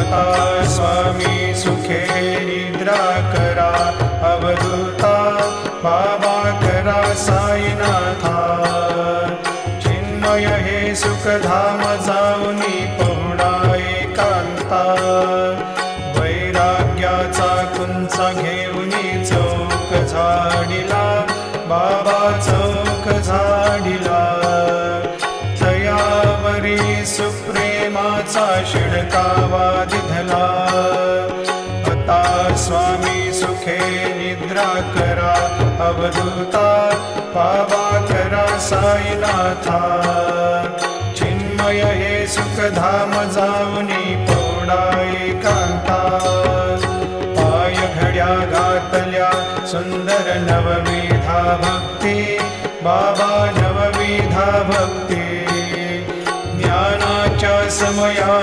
आता स्वामी सुखे निद्रा करा अवधूता बाबा करा साईनाथा चिन्मय हे सुखधाम जाऊनी पहुडा एकांता वैराग्याचा कुंचा घेऊनी चौक झाडिला बाबा चौक झाडिला तयावरी सुप्रेमाचा शिडकावा दिधला आता स्वामी सुखे निद्रा करा अवधूता बाबा करा साईनाथा चिन्मय हे सुखधाम जाऊनी पौडा एकांता पाय घड्या घातल्या सुंदर नवविधा भक्ती बाबा नवविधा भक्ती ज्ञानाच्या समया